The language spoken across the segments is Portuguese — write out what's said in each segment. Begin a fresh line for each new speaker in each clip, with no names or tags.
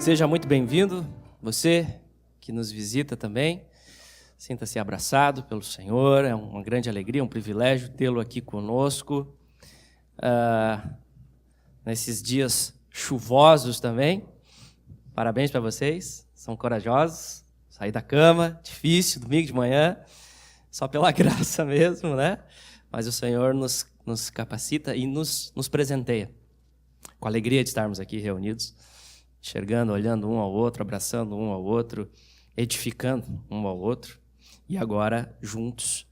Seja muito bem-vindo, você que nos visita também. Sinta-se abraçado pelo Senhor, é uma grande alegria, um privilégio tê-lo aqui conosco. Nesses dias chuvosos também. Parabéns para vocês, são corajosos. Sair da cama, difícil, domingo de manhã, só pela graça mesmo, né? Mas o Senhor nos capacita e nos presenteia com a alegria de estarmos aqui reunidos, enxergando, olhando um ao outro, abraçando um ao outro, edificando um ao outro, e agora juntos,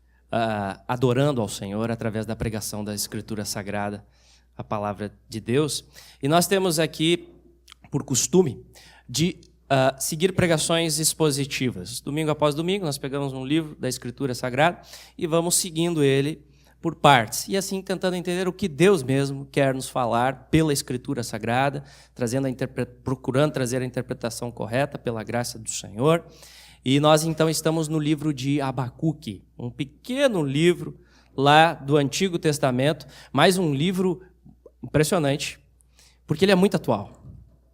adorando ao Senhor através da pregação da Escritura Sagrada, a Palavra de Deus. E nós temos aqui, por costume, de seguir pregações expositivas. Domingo após domingo, nós pegamos um livro da Escritura Sagrada e vamos seguindo ele por partes. E assim, tentando entender o que Deus mesmo quer nos falar pela Escritura Sagrada, procurando trazer a interpretação correta pela graça do Senhor. E nós, então, estamos no livro de Abacuque, um pequeno livro lá do Antigo Testamento, mas um livro impressionante, porque ele é muito atual.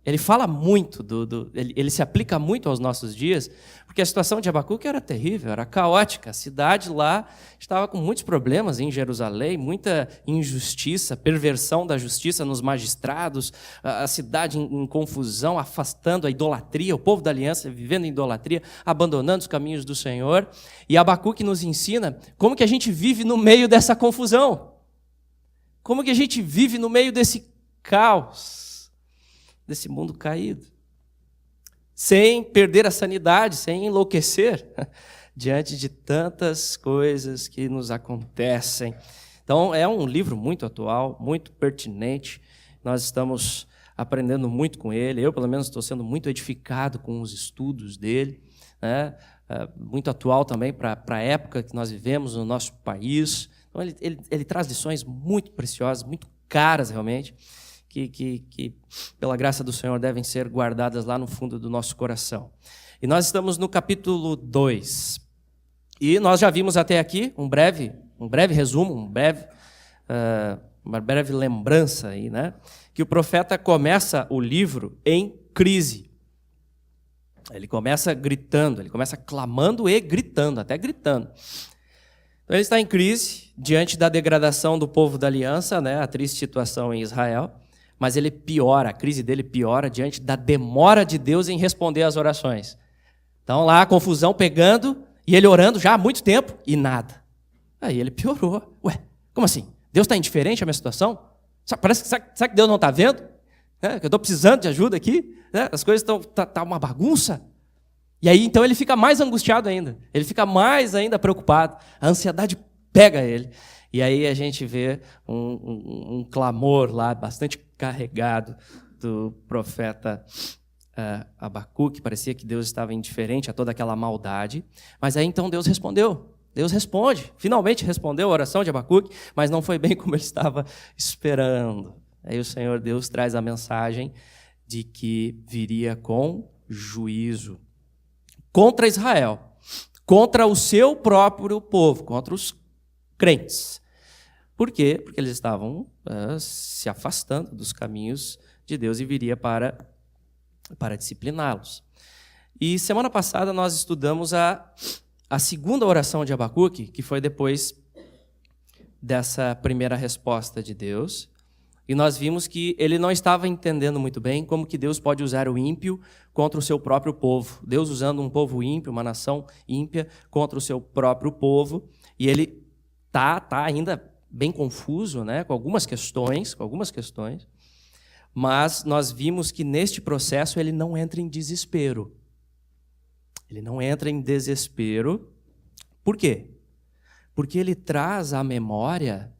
Ele fala muito, ele se aplica muito aos nossos dias, porque a situação de Abacuque era terrível, era caótica. A cidade lá estava com muitos problemas em Jerusalém, muita injustiça, perversão da justiça nos magistrados, a cidade em confusão, afastando a idolatria, o povo da aliança vivendo em idolatria, abandonando os caminhos do Senhor. E Abacuque nos ensina como que a gente vive no meio dessa confusão, como que a gente vive no meio desse caos, desse mundo caído, sem perder a sanidade, sem enlouquecer diante de tantas coisas que nos acontecem. Então, é um livro muito atual, muito pertinente. Nós estamos aprendendo muito com ele. Eu, pelo menos, estou sendo muito edificado com os estudos dele, né? Muito atual também para a época que nós vivemos no nosso país. Então, ele traz lições muito preciosas, muito caras realmente, que, pela graça do Senhor, devem ser guardadas lá no fundo do nosso coração. E nós estamos no capítulo 2. E nós já vimos até aqui um breve resumo, uma breve lembrança aí, né? Que o profeta começa o livro em crise. Ele começa gritando, ele começa clamando e gritando, até gritando. Então ele está em crise diante da degradação do povo da aliança, né? A triste situação em Israel. Mas ele piora, a crise dele piora diante da demora de Deus em responder às orações. Então lá a confusão pegando e ele orando já há muito tempo e nada. Aí ele piorou. Ué, como assim? Deus está indiferente à minha situação? Será que Deus não está vendo? Que eu estou precisando de ajuda aqui? As coisas estão tá uma bagunça. E aí então ele fica mais angustiado ainda. Ele fica mais ainda preocupado. A ansiedade pega ele. E aí a gente vê um clamor lá bastante carregado do profeta Abacuque. Parecia que Deus estava indiferente a toda aquela maldade. Mas aí então Deus respondeu. Deus responde. Finalmente respondeu a oração de Abacuque, mas não foi bem como ele estava esperando. Aí o Senhor Deus traz a mensagem de que viria com juízo contra Israel, contra o seu próprio povo, contra os crentes. Por quê? Porque eles estavam se afastando dos caminhos de Deus e viria para discipliná-los. E semana passada nós estudamos a segunda oração de Abacuque, que foi depois dessa primeira resposta de Deus. E nós vimos que ele não estava entendendo muito bem como que Deus pode usar o ímpio contra o seu próprio povo. Deus usando um povo ímpio, uma nação ímpia, contra o seu próprio povo. E ele está ainda bem confuso, né, com algumas questões, mas nós vimos que neste processo ele não entra em desespero. Ele não entra em desespero. Por quê? Porque ele traz à memória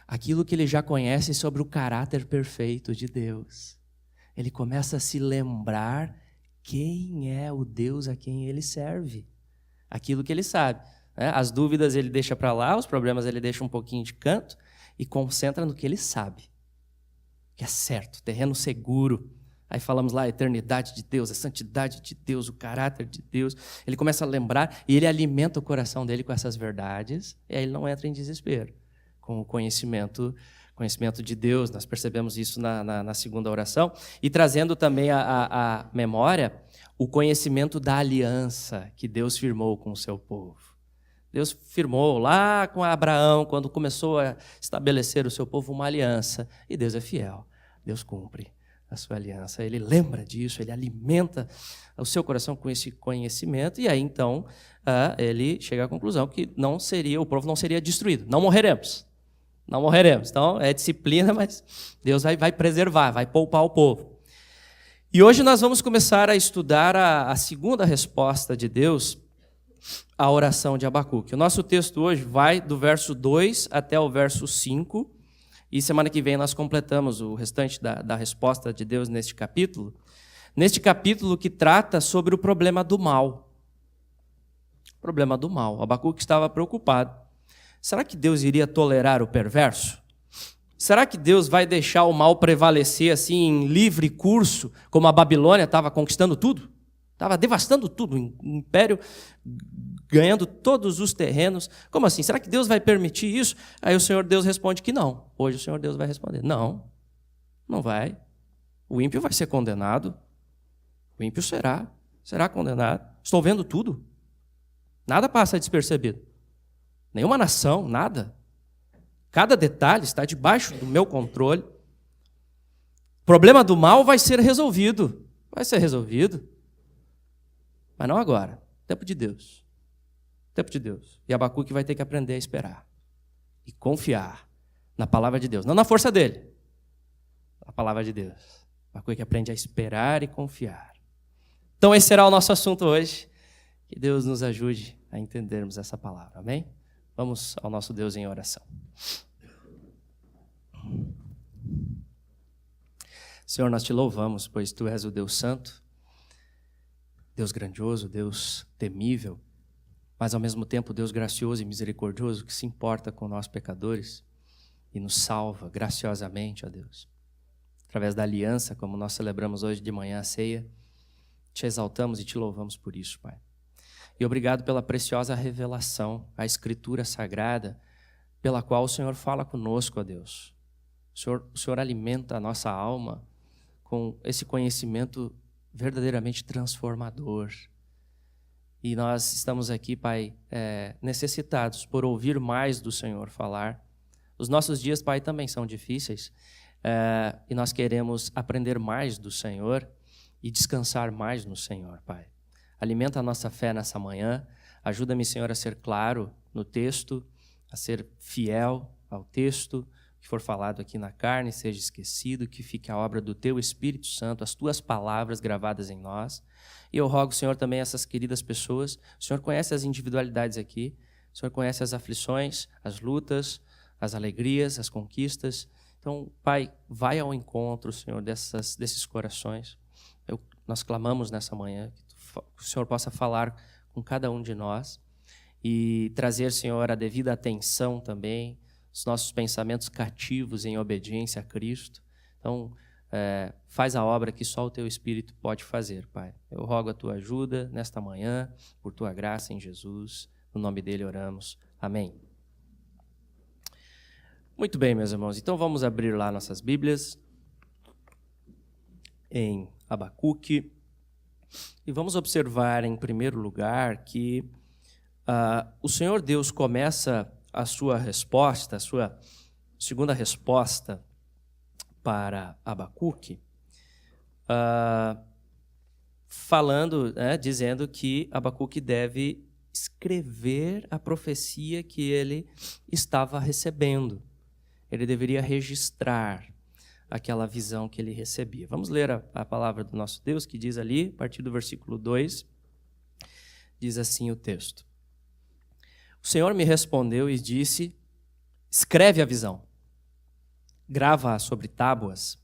aquilo que ele já conhece sobre o caráter perfeito de Deus. Ele começa a se lembrar quem é o Deus a quem ele serve, aquilo que ele sabe. As dúvidas ele deixa para lá, os problemas ele deixa um pouquinho de canto e concentra no que ele sabe, que é certo, terreno seguro. Aí falamos lá a eternidade de Deus, a santidade de Deus, o caráter de Deus. Ele começa a lembrar e ele alimenta o coração dele com essas verdades, e aí ele não entra em desespero com o conhecimento Conhecimento de Deus, nós percebemos isso na segunda oração, e trazendo também à memória o conhecimento da aliança que Deus firmou com o seu povo. Deus firmou lá com Abraão, quando começou a estabelecer o seu povo uma aliança, e Deus é fiel, Deus cumpre a sua aliança, Ele lembra disso, Ele alimenta o seu coração com esse conhecimento, e aí então Ele chega à conclusão que o povo não seria destruído, não morreremos. Não morreremos. Então, é disciplina, mas Deus vai preservar, vai poupar o povo. E hoje nós vamos começar a estudar a segunda resposta de Deus à oração de Abacuque. O nosso texto hoje vai do verso 2 até o verso 5, e semana que vem nós completamos o restante da resposta de Deus neste capítulo. Neste capítulo que trata sobre o problema do mal. O problema do mal. Abacuque estava preocupado. Será que Deus iria tolerar o perverso? Será que Deus vai deixar o mal prevalecer assim em livre curso, como a Babilônia estava conquistando tudo? Estava devastando tudo, o império ganhando todos os terrenos. Como assim? Será que Deus vai permitir isso? Aí o Senhor Deus responde que não. Hoje o Senhor Deus vai responder, não vai. O ímpio vai ser condenado. O ímpio será condenado. Estou vendo tudo. Nada passa despercebido. Nenhuma nação, nada. Cada detalhe está debaixo do meu controle. O problema do mal vai ser resolvido. Vai ser resolvido. Mas não agora. Tempo de Deus. Tempo de Deus. E Abacuque vai ter que aprender a esperar. E confiar na palavra de Deus. Não na força dele. Na palavra de Deus. Abacuque aprende a esperar e confiar. Então esse será o nosso assunto hoje. Que Deus nos ajude a entendermos essa palavra. Amém? Vamos ao nosso Deus em oração. Senhor, nós te louvamos, pois Tu és o Deus Santo, Deus grandioso, Deus temível, mas ao mesmo tempo Deus gracioso e misericordioso, que se importa com nós pecadores e nos salva graciosamente, ó Deus. Através da aliança, como nós celebramos hoje de manhã a ceia, te exaltamos e te louvamos por isso, Pai. E obrigado pela preciosa revelação, a Escritura Sagrada, pela qual o Senhor fala conosco, ó Deus. O Senhor alimenta a nossa alma com esse conhecimento verdadeiramente transformador. E nós estamos aqui, Pai, necessitados por ouvir mais do Senhor falar. Os nossos dias, Pai, também são difíceis, e nós queremos aprender mais do Senhor e descansar mais no Senhor, Pai. Alimenta a nossa fé nessa manhã. Ajuda-me, Senhor, a ser claro no texto, a ser fiel ao texto. Que for falado aqui na carne seja esquecido, que fique a obra do Teu Espírito Santo, as Tuas palavras gravadas em nós. E eu rogo, Senhor, também essas queridas pessoas. O Senhor conhece as individualidades aqui. O Senhor conhece as aflições, as lutas, as alegrias, as conquistas. Então, Pai, vai ao encontro, Senhor, desses corações. Nós clamamos nessa manhã que o Senhor possa falar com cada um de nós e trazer, Senhor, a devida atenção também, os nossos pensamentos cativos em obediência a Cristo. Então, faz a obra que só o Teu Espírito pode fazer, Pai. Eu rogo a Tua ajuda nesta manhã, por Tua graça em Jesus. No nome dEle oramos. Amém. Muito bem, meus irmãos. Então, vamos abrir lá nossas Bíblias em Abacuque. E vamos observar, em primeiro lugar, que o Senhor Deus começa a sua resposta, a sua segunda resposta para Abacuque, falando, dizendo que Abacuque deve escrever a profecia que ele estava recebendo. Ele deveria registrar aquela visão que ele recebia. Vamos ler a palavra do nosso Deus, que diz ali, a partir do versículo 2, diz assim o texto. O Senhor me respondeu e disse, escreve a visão, grava-a sobre tábuas,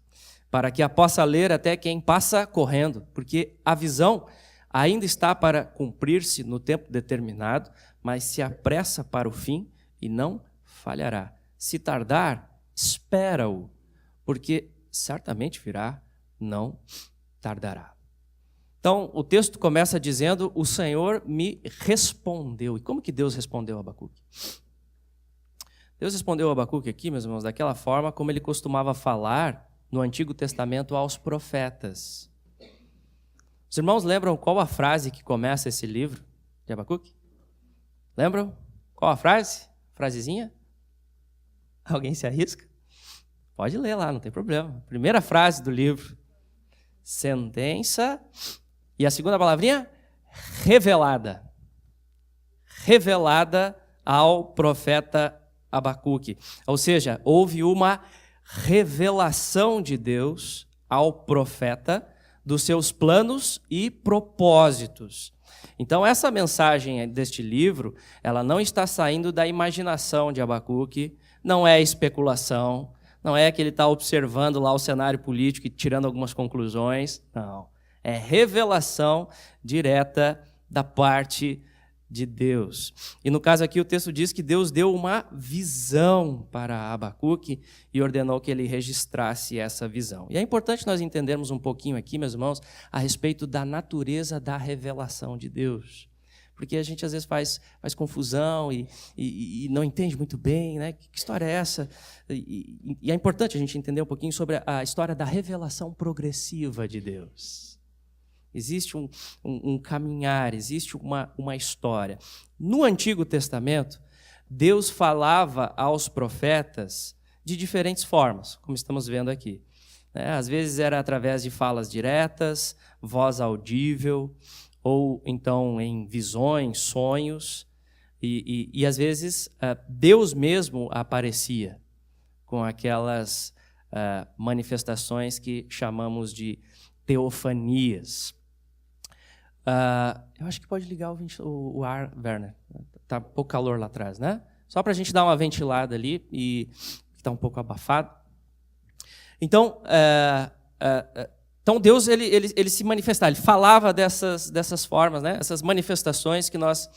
para que a possa ler até quem passa correndo, porque a visão ainda está para cumprir-se no tempo determinado, mas se apressa para o fim e não falhará. Se tardar, espera-o, porque certamente virá, não tardará. Então, o texto começa dizendo, o Senhor me respondeu. E como que Deus respondeu a Abacuque? Deus respondeu a Abacuque aqui, meus irmãos, daquela forma como ele costumava falar no Antigo Testamento aos profetas. Os irmãos lembram qual a frase que começa esse livro de Abacuque? Lembram? Qual a frase? Frasezinha? Alguém se arrisca? Pode ler lá, não tem problema. Primeira frase do livro. Sentença. E a segunda palavrinha? Revelada. Revelada ao profeta Abacuque. Ou seja, houve uma revelação de Deus ao profeta dos seus planos e propósitos. Então, essa mensagem deste livro, ela não está saindo da imaginação de Abacuque, não é especulação, não é que ele está observando lá o cenário político e tirando algumas conclusões, não. É revelação direta da parte de Deus. E no caso aqui o texto diz que Deus deu uma visão para Abacuque e ordenou que ele registrasse essa visão. E é importante nós entendermos um pouquinho aqui, meus irmãos, a respeito da natureza da revelação de Deus. Porque a gente às vezes faz confusão e não entende muito bem, né? Que história é essa? E é importante a gente entender um pouquinho sobre a história da revelação progressiva de Deus. Existe um caminhar, existe uma história. No Antigo Testamento, Deus falava aos profetas de diferentes formas, como estamos vendo aqui. Às vezes era através de falas diretas, voz audível, ou então em visões, sonhos, e às vezes Deus mesmo aparecia com aquelas manifestações que chamamos de teofanias. Eu acho que pode ligar o ar, Werner. Está um pouco calor lá atrás, né? Só para a gente dar uma ventilada ali, e está um pouco abafado. Então, Deus ele se manifestava, ele falava dessas formas, né? Essas manifestações que nós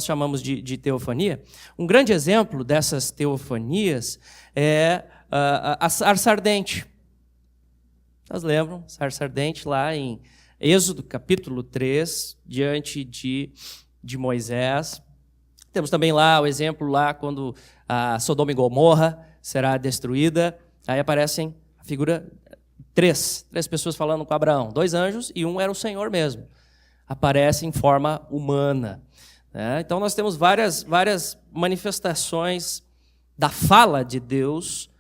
chamamos de teofania. Um grande exemplo dessas teofanias é a sarça ardente. Vocês lembram? Sarça ardente lá em Êxodo, capítulo 3, diante de Moisés. Temos também lá o exemplo lá quando a Sodoma e Gomorra será destruída. Aí aparecem a figura três pessoas falando com Abraão. 2 anjos e um era o Senhor mesmo. Aparece em forma humana. Então nós temos várias manifestações da fala de Deus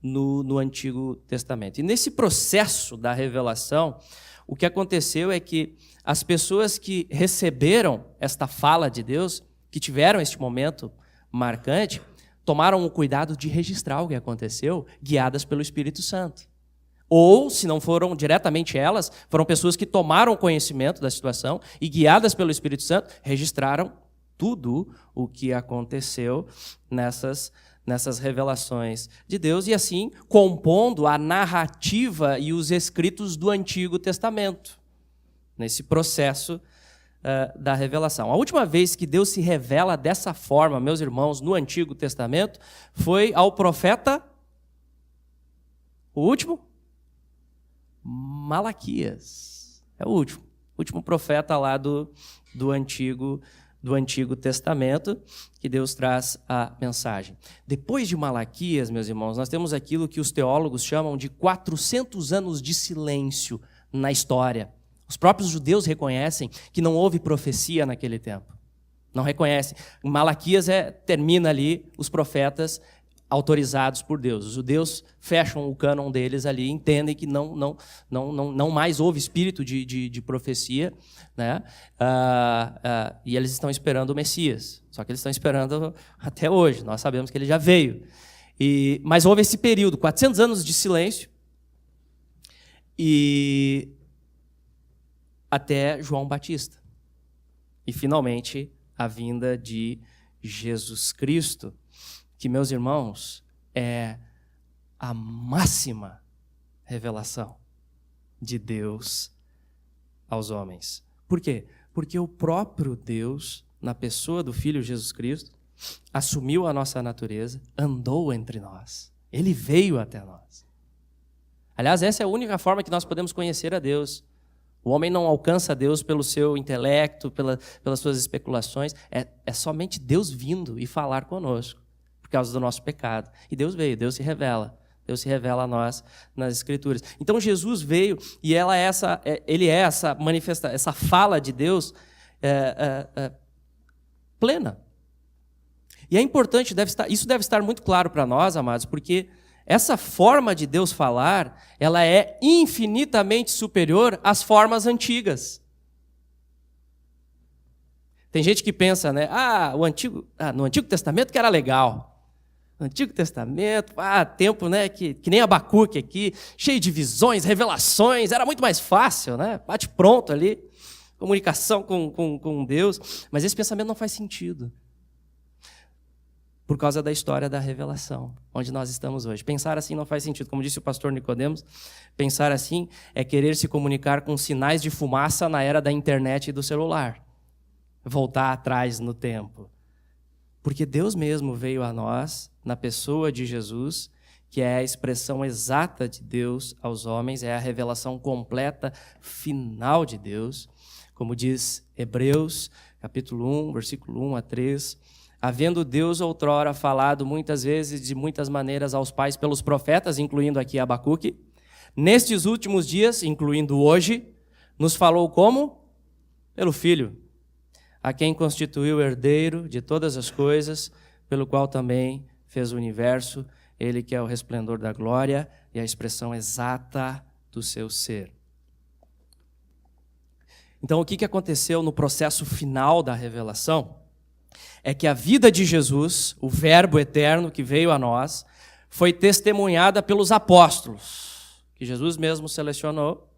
no Antigo Testamento. E nesse processo da revelação, o que aconteceu é que as pessoas que receberam esta fala de Deus, que tiveram este momento marcante, tomaram o cuidado de registrar o que aconteceu, guiadas pelo Espírito Santo. Ou, se não foram diretamente elas, foram pessoas que tomaram conhecimento da situação e, guiadas pelo Espírito Santo, registraram tudo o que aconteceu nessas revelações de Deus, e assim compondo a narrativa e os escritos do Antigo Testamento, nesse processo da revelação. A última vez que Deus se revela dessa forma, meus irmãos, no Antigo Testamento, foi ao profeta, o último? Malaquias. É o último profeta lá do Antigo Testamento, que Deus traz a mensagem. Depois de Malaquias, meus irmãos, nós temos aquilo que os teólogos chamam de 400 anos de silêncio na história. Os próprios judeus reconhecem que não houve profecia naquele tempo. Não reconhecem. Malaquias termina ali os profetas autorizados por Deus. Os judeus fecham o cânon deles ali, entendem que não mais houve espírito de profecia, né? E eles estão esperando o Messias. Só que eles estão esperando até hoje. Nós sabemos que ele já veio. Mas houve esse período, 400 anos de silêncio, e até João Batista. E, finalmente, a vinda de Jesus Cristo, que, meus irmãos, é a máxima revelação de Deus aos homens. Por quê? Porque o próprio Deus, na pessoa do Filho Jesus Cristo, assumiu a nossa natureza, andou entre nós. Ele veio até nós. Aliás, essa é a única forma que nós podemos conhecer a Deus. O homem não alcança Deus pelo seu intelecto, pelas suas especulações. É somente Deus vindo e falar conosco. causa do nosso pecado. E Deus veio, Deus se revela. Deus se revela a nós nas Escrituras. Então Jesus veio e ele é essa manifestação, essa fala de Deus plena. E é importante, isso deve estar muito claro para nós, amados, porque essa forma de Deus falar, ela é infinitamente superior às formas antigas. Tem gente que pensa, né? No Antigo Testamento que era legal. No Antigo Testamento, tempo, né, que nem Abacuque aqui, cheio de visões, revelações, era muito mais fácil, né? Bate pronto ali, comunicação com Deus. Mas esse pensamento não faz sentido. Por causa da história da revelação, onde nós estamos hoje. Pensar assim não faz sentido. Como disse o pastor Nicodemos, pensar assim é querer se comunicar com sinais de fumaça na era da internet e do celular. Voltar atrás no tempo. Porque Deus mesmo veio a nós, na pessoa de Jesus, que é a expressão exata de Deus aos homens, é a revelação completa, final de Deus. Como diz Hebreus, capítulo 1, versículo 1 a 3, havendo Deus outrora falado muitas vezes, de muitas maneiras aos pais pelos profetas, incluindo aqui Abacuque, nestes últimos dias, incluindo hoje, nos falou como? Pelo Filho, a quem constituiu herdeiro de todas as coisas, pelo qual também fez o universo, ele que é o resplendor da glória e a expressão exata do seu ser. Então, o que aconteceu no processo final da revelação é que a vida de Jesus, o Verbo eterno que veio a nós, foi testemunhada pelos apóstolos, que Jesus mesmo selecionou,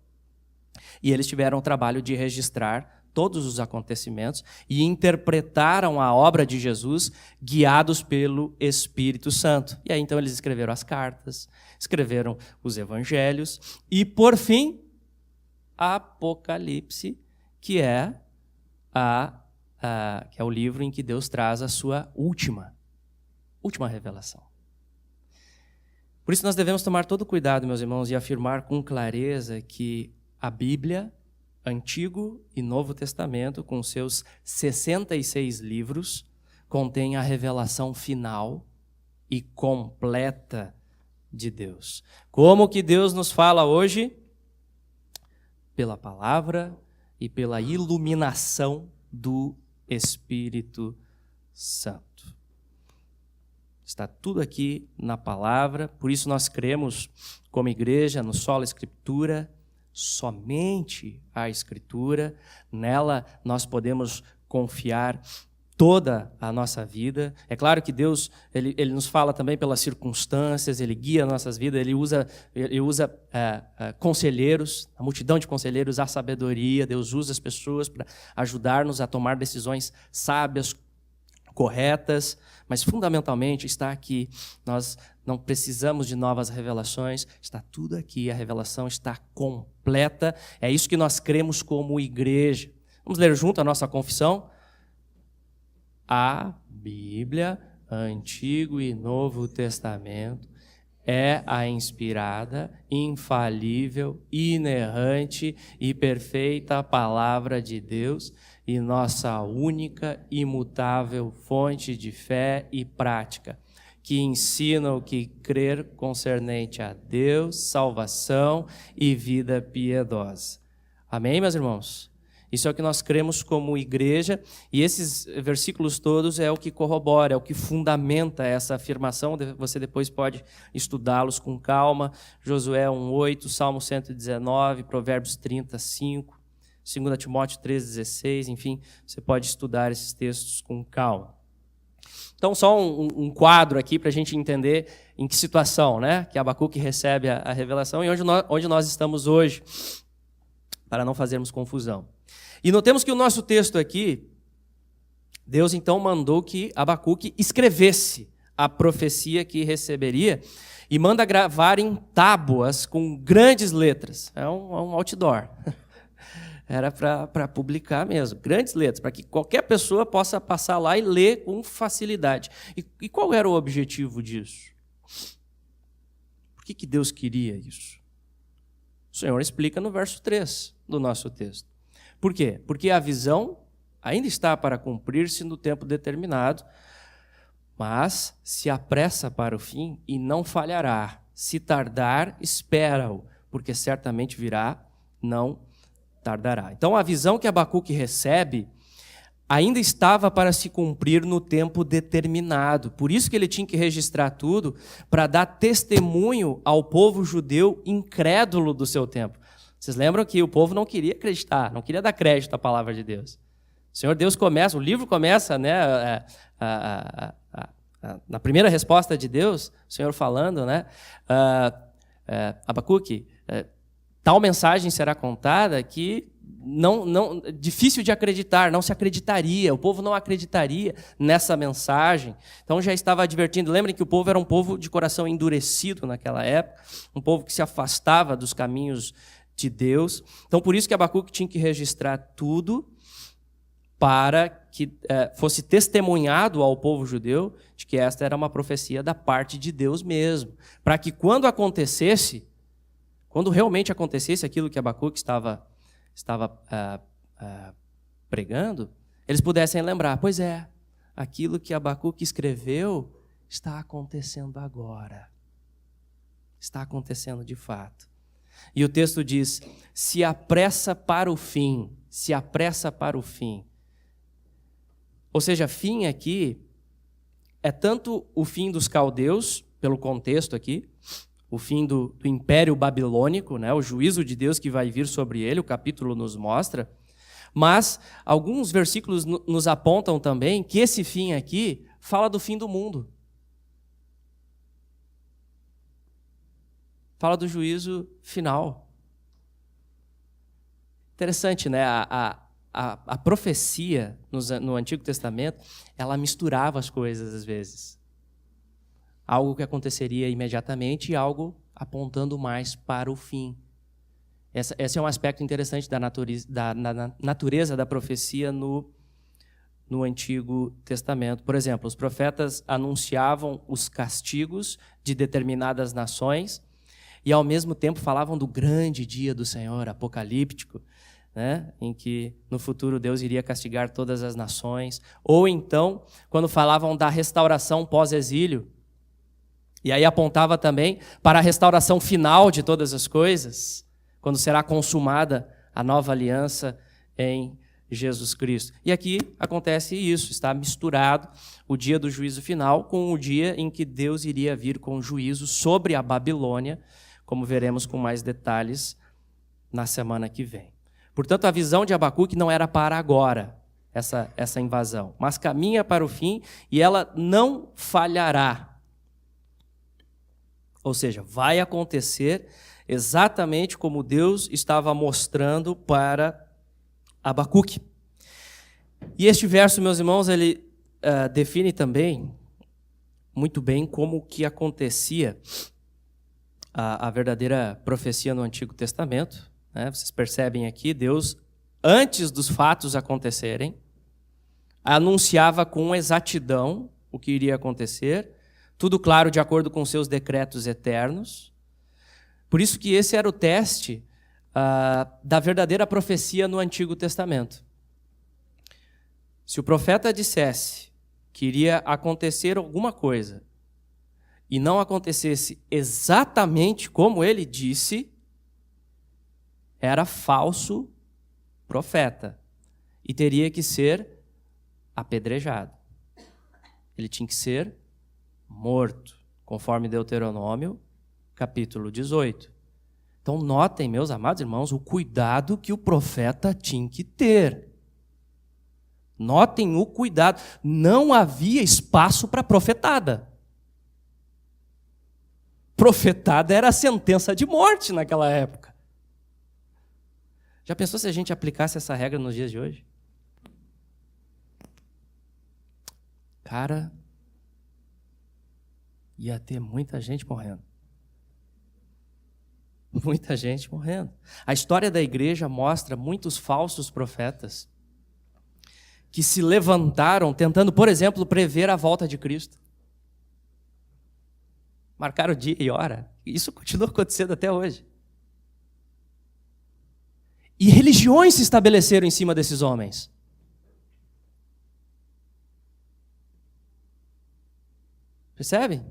e eles tiveram o trabalho de registrar todos os acontecimentos e interpretaram a obra de Jesus guiados pelo Espírito Santo. E aí então eles escreveram as cartas, escreveram os evangelhos e, por fim, Apocalipse, que é o livro em que Deus traz a sua última revelação. Por isso nós devemos tomar todo cuidado, meus irmãos, e afirmar com clareza que a Bíblia, Antigo e Novo Testamento, com seus 66 livros, contém a revelação final e completa de Deus. Como que Deus nos fala hoje? Pela palavra e pela iluminação do Espírito Santo. Está tudo aqui na palavra, por isso nós cremos como igreja no sola Escritura, somente a Escritura, nela nós podemos confiar toda a nossa vida. É claro que Deus ele nos fala também pelas circunstâncias, Ele guia nossas vidas, Ele usa conselheiros, a multidão de conselheiros, a sabedoria, Deus usa as pessoas para ajudar-nos a tomar decisões sábias, corretas, mas fundamentalmente está aqui. Nós não precisamos de novas revelações, está tudo aqui, a revelação está completa, é isso que nós cremos como igreja. Vamos ler junto a nossa confissão? A Bíblia, Antigo e Novo Testamento, é a inspirada, infalível, inerrante e perfeita palavra de Deus e nossa única, imutável fonte de fé e prática, que ensina o que crer concernente a Deus, salvação e vida piedosa. Amém, meus irmãos? Isso é o que nós cremos como igreja, e esses versículos todos é o que corrobora, é o que fundamenta essa afirmação. Você depois pode estudá-los com calma. Josué 1:8, Salmo 119, Provérbios 35, 2 Timóteo 3:16, enfim, você pode estudar esses textos com calma. Então, só um quadro aqui para a gente entender em que situação, né, que Abacuque recebe a revelação e onde nós estamos hoje, para não fazermos confusão. E notemos que o nosso texto aqui, Deus então mandou que Abacuque escrevesse a profecia que receberia e manda gravar em tábuas com grandes letras. É um outdoor. Era para publicar mesmo, grandes letras, para que qualquer pessoa possa passar lá e ler com facilidade. E qual era o objetivo disso? Por que Deus queria isso? O Senhor explica no verso 3 do nosso texto. Por quê? Porque a visão ainda está para cumprir-se no tempo determinado, mas se apressa para o fim e não falhará. Se tardar, espera-o, porque certamente virá, não tardará. Então a visão que Abacuque recebe ainda estava para se cumprir no tempo determinado. Por isso que ele tinha que registrar tudo, para dar testemunho ao povo judeu incrédulo do seu tempo. Vocês lembram que o povo não queria acreditar, não queria dar crédito à palavra de Deus. O Senhor Deus começa, o livro começa, né, na primeira resposta de Deus, o Senhor falando, né, Abacuque, tal mensagem será contada que não difícil de acreditar, não se acreditaria, o povo não acreditaria nessa mensagem. Então já estava advertindo. Lembrem que o povo era um povo de coração endurecido naquela época, um povo que se afastava dos caminhos de Deus. Então por isso que Abacuque tinha que registrar tudo para que fosse testemunhado ao povo judeu de que esta era uma profecia da parte de Deus mesmo, para que quando realmente acontecesse aquilo que Abacuque estava pregando, eles pudessem lembrar, pois é, aquilo que Abacuque escreveu está acontecendo agora. Está acontecendo de fato. E o texto diz, se apressa para o fim, se apressa para o fim. Ou seja, fim aqui é tanto o fim dos caldeus, pelo contexto aqui, o fim do Império Babilônico, né, o juízo de Deus que vai vir sobre ele, o capítulo nos mostra, mas alguns versículos nos apontam também que esse fim aqui fala do fim do mundo. Fala do juízo final. Interessante, né? A profecia no Antigo Testamento, ela misturava as coisas às vezes. Algo que aconteceria imediatamente e algo apontando mais para o fim. Esse é um aspecto interessante da natureza da profecia no Antigo Testamento. Por exemplo, os profetas anunciavam os castigos de determinadas nações e, ao mesmo tempo, falavam do grande dia do Senhor, apocalíptico, né, em que no futuro Deus iria castigar todas as nações. Ou então, quando falavam da restauração pós-exílio, e aí apontava também para a restauração final de todas as coisas, quando será consumada a nova aliança em Jesus Cristo. E aqui acontece isso, está misturado o dia do juízo final com o dia em que Deus iria vir com juízo sobre a Babilônia, como veremos com mais detalhes na semana que vem. Portanto, a visão de Abacuque não era para agora, essa invasão, mas caminha para o fim e ela não falhará. Ou seja, vai acontecer exatamente como Deus estava mostrando para Abacuque. E este verso, meus irmãos, ele define também muito bem como que acontecia a verdadeira profecia no Antigo Testamento. Né? Vocês percebem aqui, Deus, antes dos fatos acontecerem, anunciava com exatidão o que iria acontecer, tudo claro de acordo com seus decretos eternos. Por isso que esse era o teste da verdadeira profecia no Antigo Testamento. Se o profeta dissesse que iria acontecer alguma coisa e não acontecesse exatamente como ele disse, era falso profeta e teria que ser apedrejado. Ele tinha que ser morto, conforme Deuteronômio, capítulo 18. Então, notem, meus amados irmãos, o cuidado que o profeta tinha que ter. Notem o cuidado. Não havia espaço para profetada. Profetada era a sentença de morte naquela época. Já pensou se a gente aplicasse essa regra nos dias de hoje? Cara, ia ter muita gente morrendo. Muita gente morrendo. A história da igreja mostra muitos falsos profetas que se levantaram tentando, por exemplo, prever a volta de Cristo. Marcaram dia e hora. Isso continua acontecendo até hoje. E religiões se estabeleceram em cima desses homens. Percebe?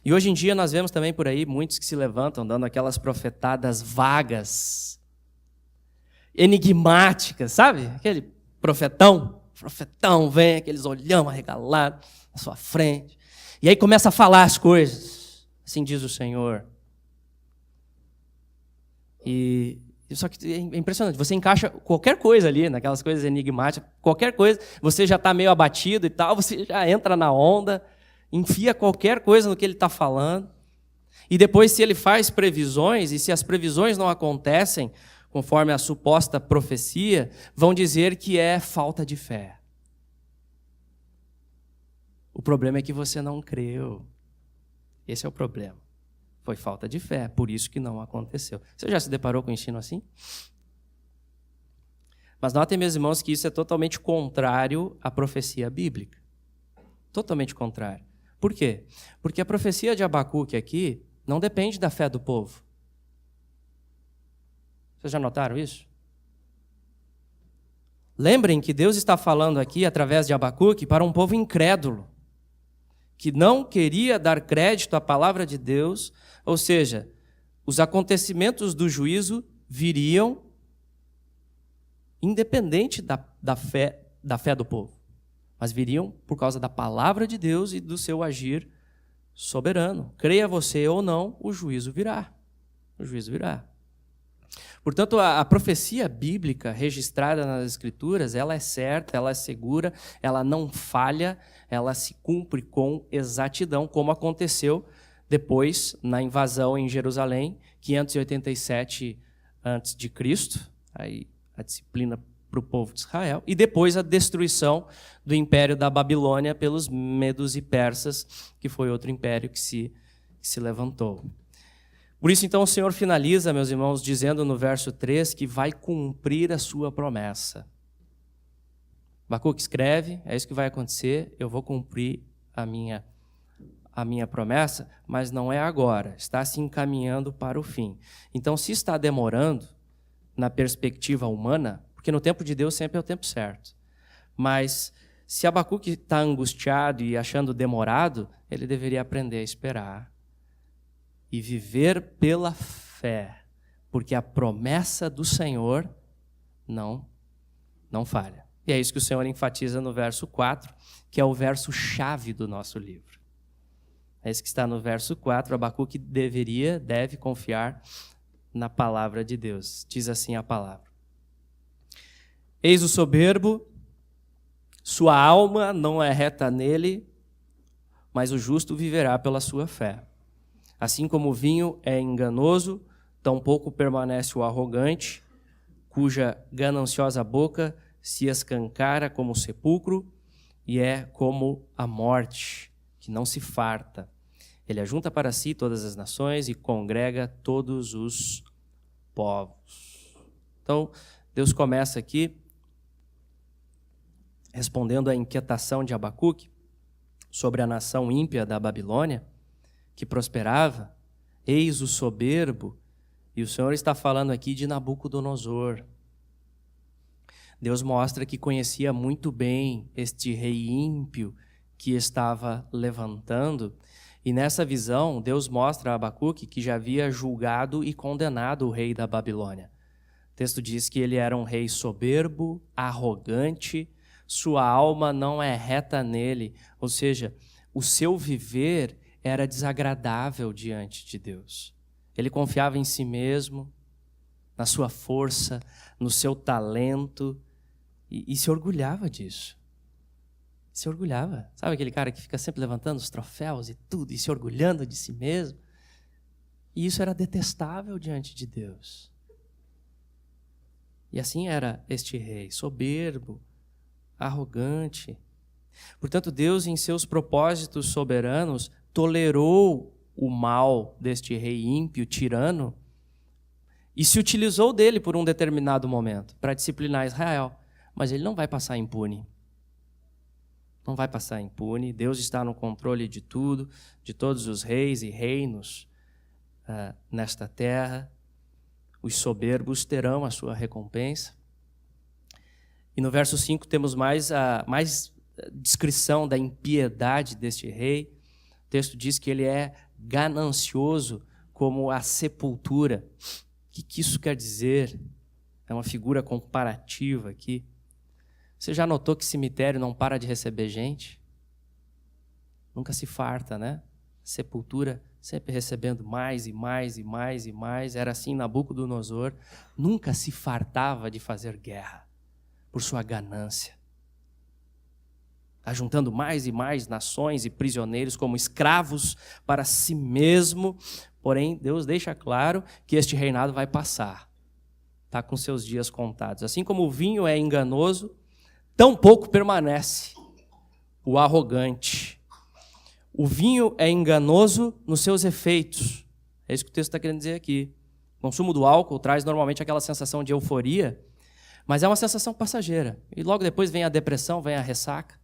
E hoje em dia nós vemos também por aí muitos que se levantam dando aquelas profetadas vagas, enigmáticas, sabe? Aquele profetão vem, aqueles olhão arregalado na sua frente, e aí começa a falar as coisas, assim diz o Senhor. Só que é impressionante, você encaixa qualquer coisa ali, naquelas coisas enigmáticas, qualquer coisa, você já está meio abatido e tal, você já entra na onda, enfia qualquer coisa no que ele está falando, e depois se ele faz previsões, e se as previsões não acontecem conforme a suposta profecia, vão dizer que é falta de fé. O problema é que você não creu. Esse é o problema. Foi falta de fé, por isso que não aconteceu. Você já se deparou com um ensino assim? Mas notem, meus irmãos, que isso é totalmente contrário à profecia bíblica. Totalmente contrário. Por quê? Porque a profecia de Abacuque aqui não depende da fé do povo. Vocês já notaram isso? Lembrem que Deus está falando aqui, através de Abacuque, para um povo incrédulo, que não queria dar crédito à palavra de Deus, ou seja, os acontecimentos do juízo viriam independente da fé do povo, mas viriam por causa da palavra de Deus e do seu agir soberano. Creia você ou não, o juízo virá. O juízo virá. Portanto, a profecia bíblica registrada nas Escrituras, ela é certa, ela é segura, ela não falha, ela se cumpre com exatidão, como aconteceu depois na invasão em Jerusalém, 587 a.C., aí a disciplina para o povo de Israel, e depois a destruição do império da Babilônia pelos medos e persas, que foi outro império que se levantou. Por isso, então, o Senhor finaliza, meus irmãos, dizendo no verso 3 que vai cumprir a sua promessa. Abacuque escreve, é isso que vai acontecer, eu vou cumprir a minha promessa, mas não é agora, está se encaminhando para o fim. Então, se está demorando, na perspectiva humana, porque no tempo de Deus sempre é o tempo certo, mas se Abacuque está angustiado e achando demorado, ele deveria aprender a esperar e viver pela fé, porque a promessa do Senhor não falha. E é isso que o Senhor enfatiza no verso 4, que é o verso-chave do nosso livro. É isso que está no verso 4, Abacuque deve confiar na palavra de Deus. Diz assim a palavra: Eis o soberbo, sua alma não é reta nele, mas o justo viverá pela sua fé. Assim como o vinho é enganoso, tampouco permanece o arrogante, cuja gananciosa boca se escancara como o sepulcro, e é como a morte, que não se farta. Ele ajunta para si todas as nações e congrega todos os povos. Então, Deus começa aqui respondendo à inquietação de Abacuque sobre a nação ímpia da Babilônia, que prosperava. Eis o soberbo, e o Senhor está falando aqui de Nabucodonosor. Deus mostra que conhecia muito bem este rei ímpio que estava levantando, e nessa visão Deus mostra a Abacuque que já havia julgado e condenado o rei da Babilônia. O texto diz que ele era um rei soberbo, arrogante, sua alma não é reta nele, ou seja, o seu viver era desagradável diante de Deus. Ele confiava em si mesmo, na sua força, no seu talento, e se orgulhava disso. Se orgulhava. Sabe aquele cara que fica sempre levantando os troféus e tudo, e se orgulhando de si mesmo? E isso era detestável diante de Deus. E assim era este rei, soberbo, arrogante. Portanto, Deus, em seus propósitos soberanos, tolerou o mal deste rei ímpio, tirano, e se utilizou dele por um determinado momento para disciplinar Israel. Mas ele não vai passar impune. Não vai passar impune. Deus está no controle de tudo, de todos os reis e reinos nesta terra. Os soberbos terão a sua recompensa. E no verso 5 temos mais descrição da impiedade deste rei. O texto diz que ele é ganancioso como a sepultura. O que isso quer dizer? É uma figura comparativa aqui. Você já notou que cemitério não para de receber gente? Nunca se farta, né? Sepultura sempre recebendo mais e mais e mais e mais. Era assim Nabucodonosor. Nunca se fartava de fazer guerra por sua ganância. Ajuntando mais e mais nações e prisioneiros como escravos para si mesmo. Porém, Deus deixa claro que este reinado vai passar. Está com seus dias contados. Assim como o vinho é enganoso, tão pouco permanece o arrogante. O vinho é enganoso nos seus efeitos. É isso que o texto está querendo dizer aqui. O consumo do álcool traz normalmente aquela sensação de euforia, mas é uma sensação passageira. E logo depois vem a depressão, vem a ressaca.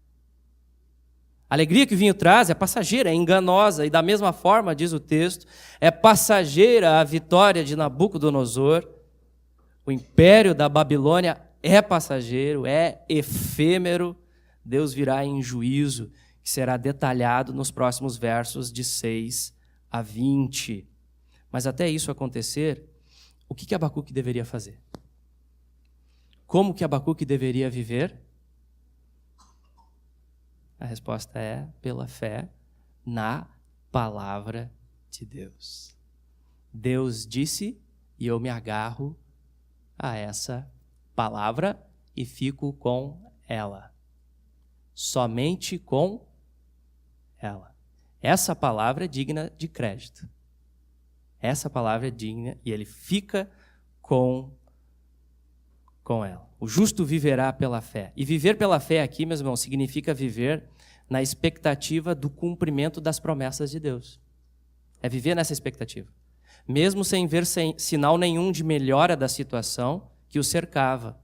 A alegria que o vinho traz é passageira, é enganosa. E da mesma forma, diz o texto, é passageira a vitória de Nabucodonosor. O império da Babilônia é passageiro, é efêmero. Deus virá em juízo, que será detalhado nos próximos versos de 6 a 20. Mas até isso acontecer, o que Abacuque deveria fazer? Como que Abacuque deveria viver? A resposta é pela fé na palavra de Deus. Deus disse e eu me agarro a essa palavra e fico com ela. Somente com ela. Essa palavra é digna de crédito. Essa palavra é digna e ele fica com ela. O justo viverá pela fé. E viver pela fé aqui, meus irmãos, significa viver na expectativa do cumprimento das promessas de Deus. É viver nessa expectativa. Mesmo sem ver sinal nenhum de melhora da situação que o cercava.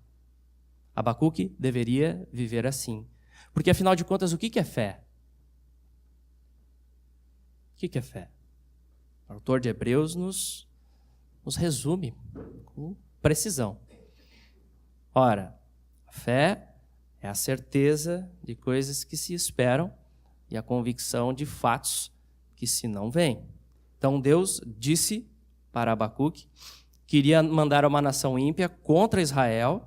Abacuque deveria viver assim. Porque, afinal de contas, o que é fé? O que é fé? O autor de Hebreus nos resume com precisão. Ora, a fé é a certeza de coisas que se esperam e a convicção de fatos que se não veem. Então Deus disse para Abacuque que iria mandar uma nação ímpia contra Israel.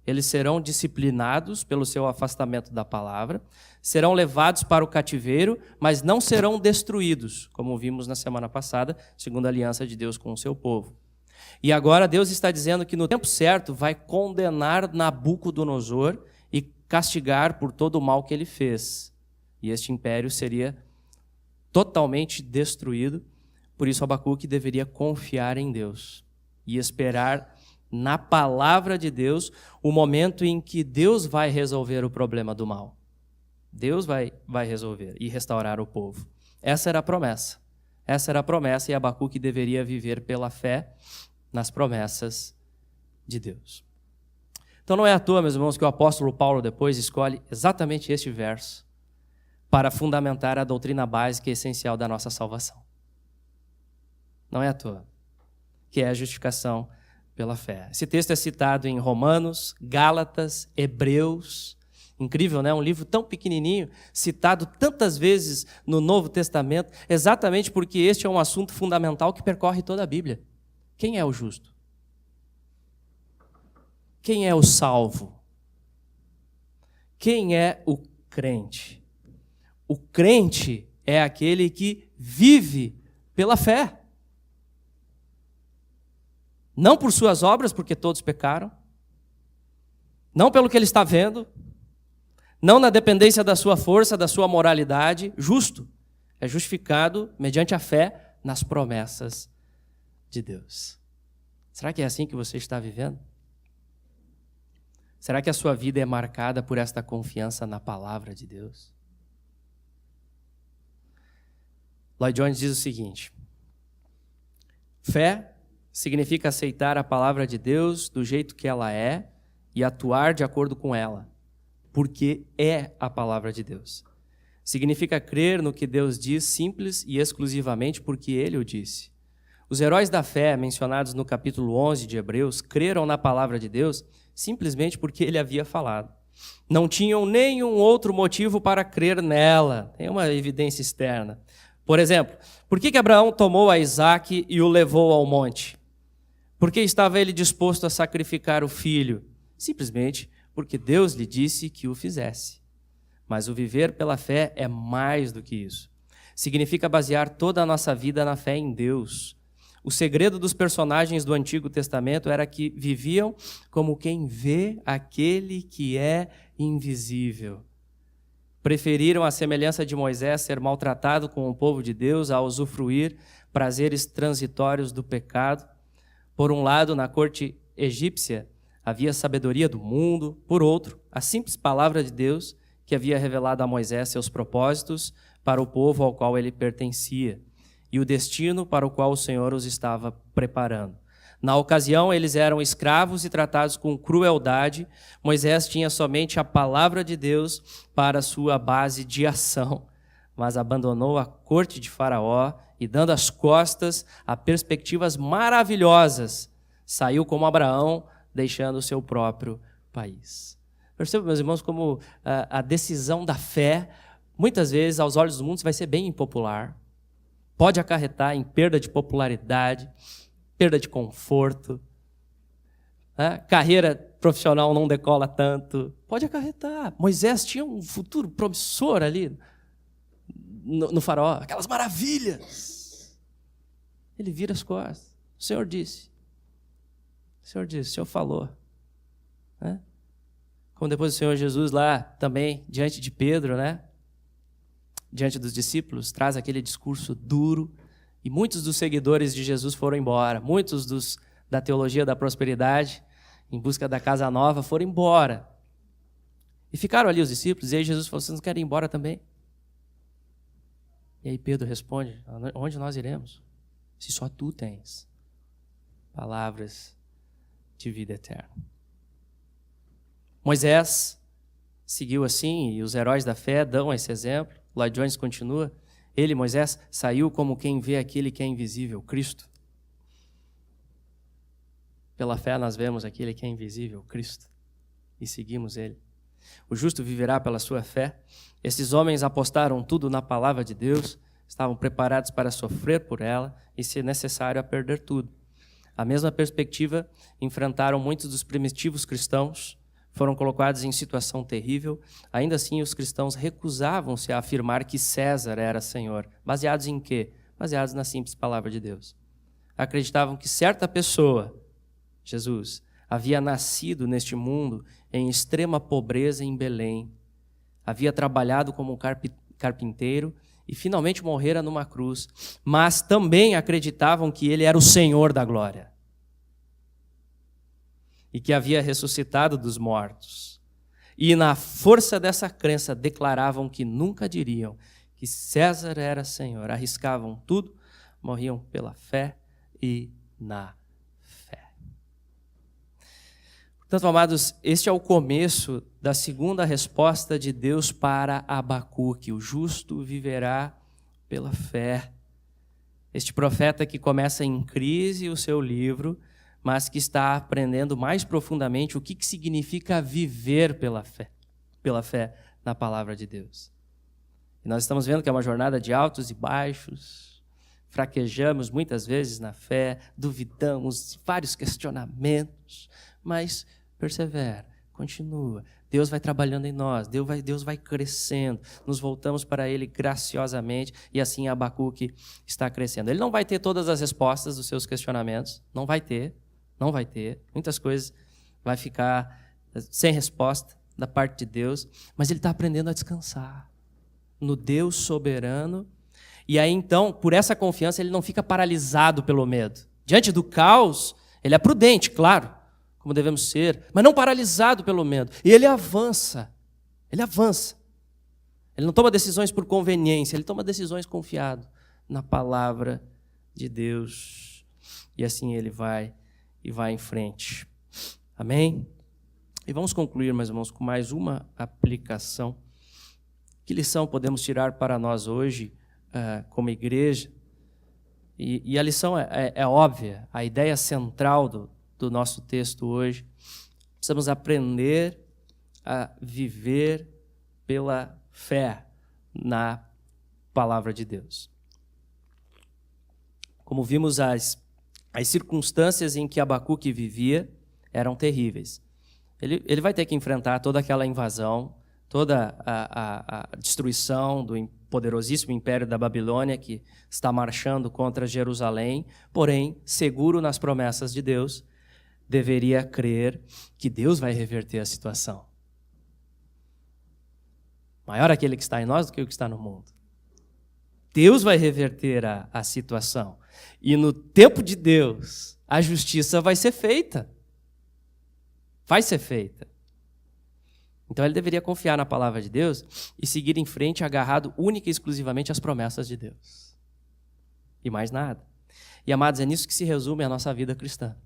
Eles serão disciplinados pelo seu afastamento da palavra, serão levados para o cativeiro, mas não serão destruídos, como vimos na semana passada, segundo a aliança de Deus com o seu povo. E agora Deus está dizendo que no tempo certo vai condenar Nabucodonosor e castigar por todo o mal que ele fez. E este império seria totalmente destruído. Por isso Abacuque deveria confiar em Deus e esperar na palavra de Deus o momento em que Deus vai resolver o problema do mal. Deus vai resolver e restaurar o povo. Essa era a promessa. Essa era a promessa e Abacuque deveria viver pela fé nas promessas de Deus. Então não é à toa, meus irmãos, que o apóstolo Paulo depois escolhe exatamente este verso para fundamentar a doutrina básica e essencial da nossa salvação. Não é à toa, que é a justificação pela fé. Esse texto é citado em Romanos, Gálatas, Hebreus. Incrível, né? Um livro tão pequenininho, citado tantas vezes no Novo Testamento, exatamente porque este é um assunto fundamental que percorre toda a Bíblia. Quem é o justo? Quem é o salvo? Quem é o crente? O crente é aquele que vive pela fé. Não por suas obras, porque todos pecaram. Não pelo que ele está vendo. Não na dependência da sua força, da sua moralidade. Justo. É justificado mediante a fé nas promessas de Deus. Será que é assim que você está vivendo? Será que a sua vida é marcada por esta confiança na palavra de Deus? Lloyd Jones diz o seguinte: fé significa aceitar a palavra de Deus do jeito que ela é e atuar de acordo com ela, porque é a palavra de Deus. Significa crer no que Deus diz simples e exclusivamente porque Ele o disse. Os heróis da fé, mencionados no capítulo 11 de Hebreus, creram na palavra de Deus simplesmente porque Ele havia falado. Não tinham nenhum outro motivo para crer nela. Tem uma evidência externa. Por exemplo, por que Abraão tomou a Isaque e o levou ao monte? Por que estava ele disposto a sacrificar o filho? Simplesmente porque Deus lhe disse que o fizesse. Mas o viver pela fé é mais do que isso. Significa basear toda a nossa vida na fé em Deus. O segredo dos personagens do Antigo Testamento era que viviam como quem vê aquele que é invisível. Preferiram, à semelhança de Moisés, ser maltratado com o povo de Deus a usufruir prazeres transitórios do pecado. Por um lado, na corte egípcia, havia sabedoria do mundo. Por outro, a simples palavra de Deus que havia revelado a Moisés seus propósitos para o povo ao qual ele pertencia e o destino para o qual o Senhor os estava preparando. Na ocasião, eles eram escravos e tratados com crueldade. Moisés tinha somente a palavra de Deus para sua base de ação, mas abandonou a corte de Faraó e, dando as costas a perspectivas maravilhosas, saiu como Abraão, deixando o seu próprio país. Perceba, meus irmãos, como a decisão da fé, muitas vezes, aos olhos do mundo, vai ser bem impopular. Pode acarretar em perda de popularidade, perda de conforto, né? Carreira profissional não decola tanto. Pode acarretar. Moisés tinha um futuro promissor ali no Faraó, aquelas maravilhas. Ele vira as costas. O Senhor disse, o Senhor falou. Né? Como depois o Senhor Jesus lá também, diante de Pedro, né? Diante dos discípulos, traz aquele discurso duro, e muitos dos seguidores de Jesus foram embora. Muitos da teologia da prosperidade, em busca da casa nova, foram embora. E ficaram ali os discípulos, e aí Jesus falou, vocês não querem ir embora também? E aí Pedro responde, onde nós iremos? Se só tu tens palavras de vida eterna. Moisés seguiu assim, e os heróis da fé dão esse exemplo. Lloyd Jones continua, ele, Moisés, saiu como quem vê aquele que é invisível, Cristo. Pela fé nós vemos aquele que é invisível, Cristo, e seguimos ele. O justo viverá pela sua fé. Esses homens apostaram tudo na palavra de Deus, estavam preparados para sofrer por ela e, se necessário, a perder tudo. A mesma perspectiva enfrentaram muitos dos primitivos cristãos, foram colocados em situação terrível. Ainda assim, os cristãos recusavam-se a afirmar que César era Senhor. Baseados em quê? Baseados na simples palavra de Deus. Acreditavam que certa pessoa, Jesus, havia nascido neste mundo em extrema pobreza em Belém. Havia trabalhado como carpinteiro e finalmente morrera numa cruz. Mas também acreditavam que ele era o Senhor da glória. E que havia ressuscitado dos mortos. E na força dessa crença declaravam que nunca diriam que César era Senhor. Arriscavam tudo, morriam pela fé e na fé. Portanto, amados, este é o começo da segunda resposta de Deus para Abacuque. O justo viverá pela fé. Este profeta que começa em crise o seu livro, mas que está aprendendo mais profundamente o que significa viver pela fé na palavra de Deus. E nós estamos vendo que é uma jornada de altos e baixos, fraquejamos muitas vezes na fé, duvidamos, vários questionamentos, mas persevera, continua. Deus vai trabalhando em nós, Deus vai crescendo, nos voltamos para Ele graciosamente e assim Abacuque está crescendo. Ele não vai ter todas as respostas dos seus questionamentos, não vai ter, muitas coisas vai ficar sem resposta da parte de Deus, mas ele está aprendendo a descansar no Deus soberano. E aí então, por essa confiança, ele não fica paralisado pelo medo. Diante do caos, ele é prudente, claro, como devemos ser, mas não paralisado pelo medo. E ele avança. Ele não toma decisões por conveniência, ele toma decisões confiado na palavra de Deus. E assim ele vai em frente. Amém? E vamos concluir, meus irmãos, com mais uma aplicação. Que lição podemos tirar para nós hoje, como igreja? E a lição é óbvia, a ideia central do nosso texto hoje. Precisamos aprender a viver pela fé na palavra de Deus. Como vimos, as circunstâncias em que Abacuque vivia eram terríveis. Ele vai ter que enfrentar toda aquela invasão, toda a destruição do poderosíssimo império da Babilônia que está marchando contra Jerusalém, porém, seguro nas promessas de Deus, deveria crer que Deus vai reverter a situação. Maior aquele que está em nós do que o que está no mundo. Deus vai reverter a situação. E no tempo de Deus, a justiça vai ser feita. Vai ser feita. Então ele deveria confiar na palavra de Deus e seguir em frente agarrado única e exclusivamente às promessas de Deus. E mais nada. E amados, é nisso que se resume a nossa vida cristã.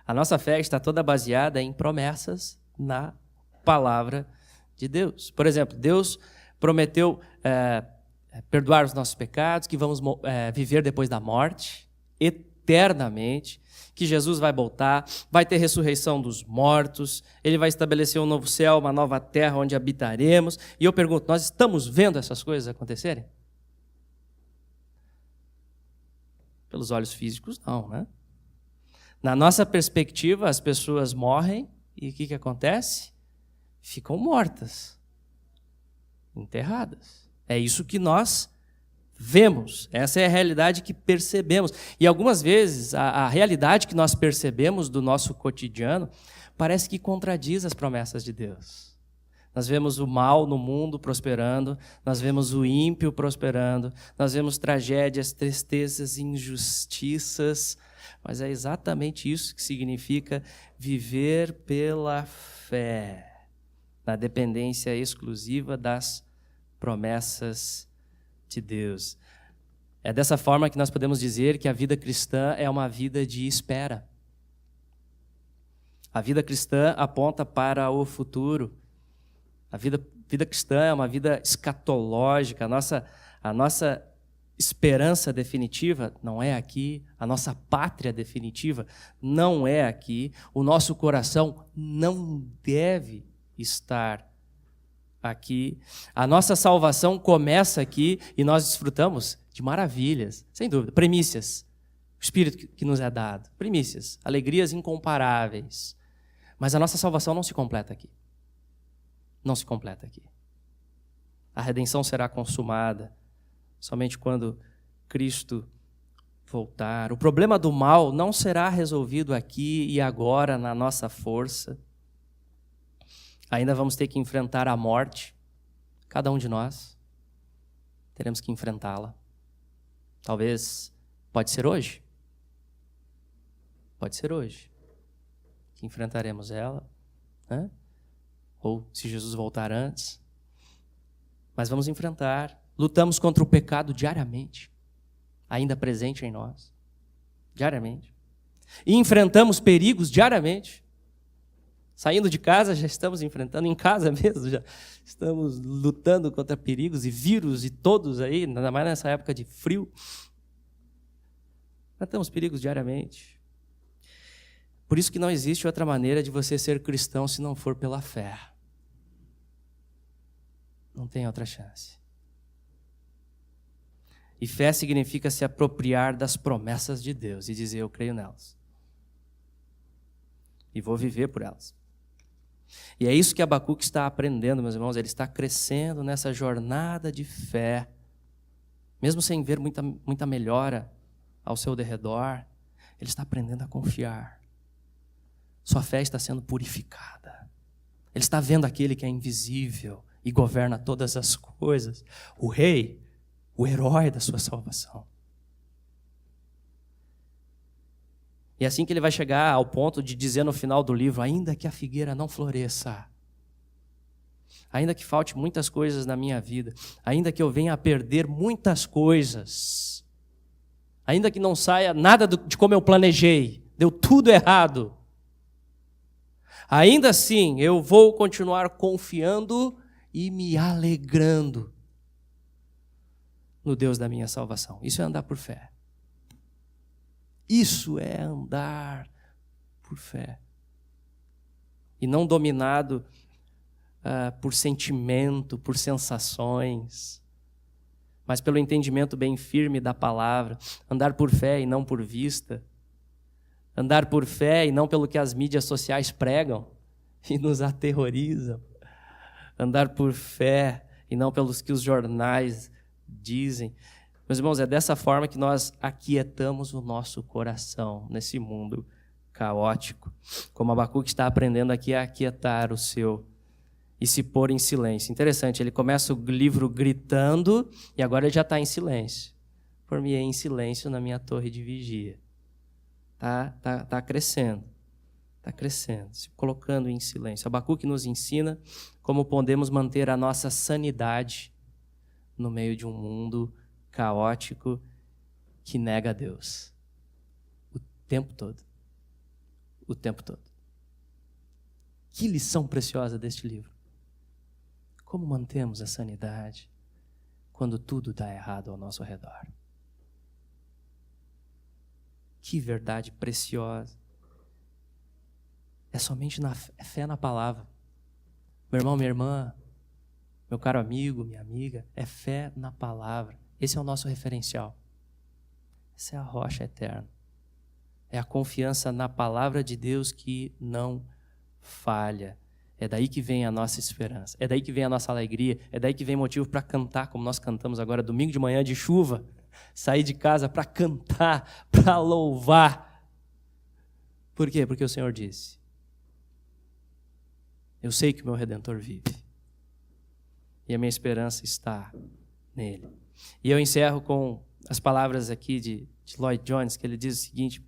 A nossa fé está toda baseada em promessas na palavra de Deus. Por exemplo, Deus prometeu perdoar os nossos pecados, que vamos viver depois da morte, eternamente, que Jesus vai voltar, vai ter ressurreição dos mortos, Ele vai estabelecer um novo céu, uma nova terra onde habitaremos. E eu pergunto, nós estamos vendo essas coisas acontecerem? Pelos olhos físicos, não, né? Na nossa perspectiva, as pessoas morrem e o que acontece? Ficam mortas, enterradas. É isso que nós vemos, essa é a realidade que percebemos. E algumas vezes a realidade que nós percebemos do nosso cotidiano parece que contradiz as promessas de Deus. Nós vemos o mal no mundo prosperando, nós vemos o ímpio prosperando, nós vemos tragédias, tristezas, injustiças, mas é exatamente isso que significa viver pela fé, na dependência exclusiva das promessas de Deus. É dessa forma que nós podemos dizer que a vida cristã é uma vida de espera. A vida cristã aponta para o futuro. A vida cristã é uma vida escatológica. A nossa esperança definitiva não é aqui. A nossa pátria definitiva não é aqui. O nosso coração não deve estar aqui. A nossa salvação começa aqui e nós desfrutamos de maravilhas, sem dúvida, primícias. O Espírito que nos é dado, primícias, alegrias incomparáveis. Mas a nossa salvação não se completa aqui. Não se completa aqui. A redenção será consumada somente quando Cristo voltar. O problema do mal não será resolvido aqui e agora na nossa força. Ainda vamos ter que enfrentar a morte. Cada um de nós teremos que enfrentá-la. Talvez, pode ser hoje. Pode ser hoje que enfrentaremos ela, né? Ou se Jesus voltar antes. Mas vamos enfrentar. Lutamos contra o pecado diariamente, ainda presente em nós, diariamente. E enfrentamos perigos diariamente. Saindo de casa, já estamos enfrentando, em casa mesmo, já estamos lutando contra perigos e vírus e todos aí, ainda mais nessa época de frio. Enfrentamos perigos diariamente. Por isso que não existe outra maneira de você ser cristão se não for pela fé. Não tem outra chance. E fé significa se apropriar das promessas de Deus e dizer, eu creio nelas. E vou viver por elas. E é isso que Abacuque está aprendendo, meus irmãos. Ele está crescendo nessa jornada de fé. Mesmo sem ver muita melhora ao seu derredor, ele está aprendendo a confiar. Sua fé está sendo purificada. Ele está vendo aquele que é invisível e governa todas as coisas. O rei, o herói da sua salvação. E é assim que ele vai chegar ao ponto de dizer no final do livro, ainda que a figueira não floresça, ainda que falte muitas coisas na minha vida, ainda que eu venha a perder muitas coisas, ainda que não saia nada de como eu planejei, deu tudo errado, ainda assim eu vou continuar confiando e me alegrando no Deus da minha salvação. Isso é andar por fé. Isso é andar por fé. e não dominado por sentimento, por sensações, mas pelo entendimento bem firme da palavra. Andar por fé e não por vista. Andar por fé e não pelo que as mídias sociais pregam e nos aterrorizam. Andar por fé e não pelos que os jornais dizem. Meus irmãos, é dessa forma que nós aquietamos o nosso coração nesse mundo caótico. Como Abacuque está aprendendo aqui a aquietar o seu e se pôr em silêncio. Interessante, ele começa o livro gritando e agora ele já está em silêncio. Por-me-ei em silêncio na minha torre de vigia. Tá crescendo. Está crescendo, se colocando em silêncio. Abacuque nos ensina como podemos manter a nossa sanidade no meio de um mundo caótico que nega a Deus. O tempo todo. O tempo todo. Que lição preciosa deste livro. Como mantemos a sanidade quando tudo dá errado ao nosso redor? Que verdade preciosa. É somente fé na palavra. Meu irmão, minha irmã, meu caro amigo, minha amiga, é fé na palavra. Esse é o nosso referencial. Essa é a rocha eterna. É a confiança na palavra de Deus que não falha. É daí que vem a nossa esperança. É daí que vem a nossa alegria. É daí que vem motivo para cantar, como nós cantamos agora, domingo de manhã de chuva. Sair de casa para cantar, para louvar. Por quê? Porque o Senhor disse: eu sei que o meu Redentor vive. E a minha esperança está nele. E eu encerro com as palavras aqui de Lloyd Jones, que ele diz o seguinte: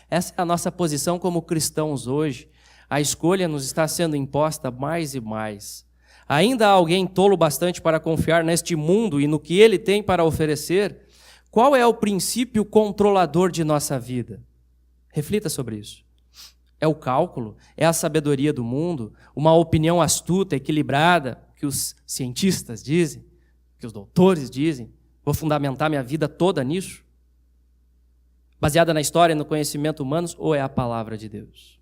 essa é a nossa posição como cristãos hoje. A escolha nos está sendo imposta mais e mais. Ainda há alguém tolo bastante para confiar neste mundo e no que ele tem para oferecer? Qual é o princípio controlador de nossa vida? Reflita sobre isso. É o cálculo? É a sabedoria do mundo? Uma opinião astuta, equilibrada, que os cientistas dizem, que os doutores dizem? Vou fundamentar minha vida toda nisso? Baseada na história e no conhecimento humanos? Ou é a palavra de Deus?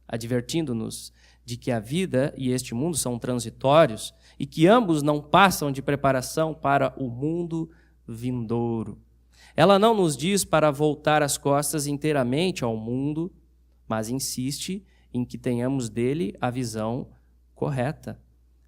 Advertindo-nos de que a vida e este mundo são transitórios e que ambos não passam de preparação para o mundo vindouro. Ela não nos diz para voltar as costas inteiramente ao mundo, mas insiste em que tenhamos dele a visão correta.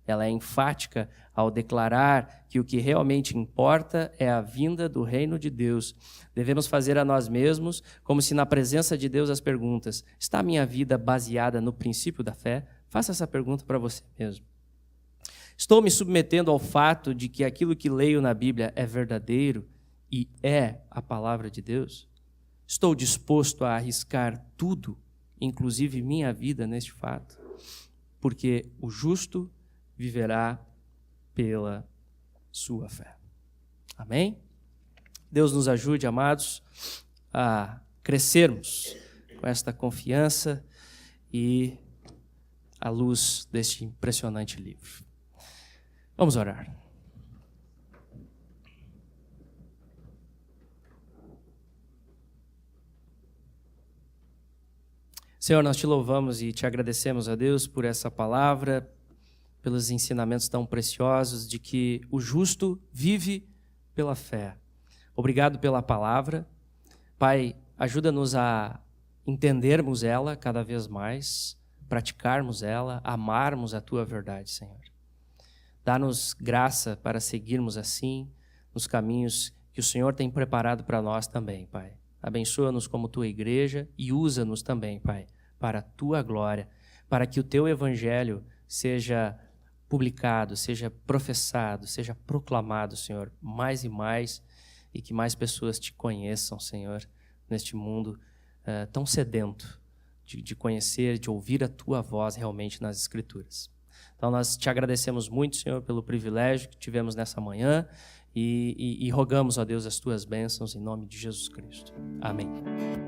Ela é enfática ao declarar que o que realmente importa é a vinda do reino de Deus. Devemos fazer a nós mesmos como se na presença de Deus as perguntas: está a minha vida baseada no princípio da fé? Faça essa pergunta para você mesmo. Estou me submetendo ao fato de que aquilo que leio na Bíblia é verdadeiro e é a palavra de Deus? Estou disposto a arriscar tudo, inclusive minha vida, neste fato? Porque o justo viverá pela sua fé. Amém? Deus nos ajude, amados, a crescermos com esta confiança e à luz deste impressionante livro. Vamos orar. Senhor, nós te louvamos e te agradecemos, a Deus, por essa palavra, pelos ensinamentos tão preciosos de que o justo vive pela fé. Obrigado pela palavra. Pai, ajuda-nos a entendermos ela cada vez mais, praticarmos ela, amarmos a Tua verdade, Senhor. Dá-nos graça para seguirmos assim nos caminhos que o Senhor tem preparado para nós também, Pai. Abençoa-nos como Tua igreja e usa-nos também, Pai, para a Tua glória, para que o Teu evangelho seja publicado, seja professado, seja proclamado, Senhor, mais e mais, e que mais pessoas Te conheçam, Senhor, neste mundo tão sedento de conhecer, de ouvir a Tua voz realmente nas Escrituras. Então, nós Te agradecemos muito, Senhor, pelo privilégio que tivemos nessa manhã e rogamos a Deus as Tuas bênçãos em nome de Jesus Cristo. Amém.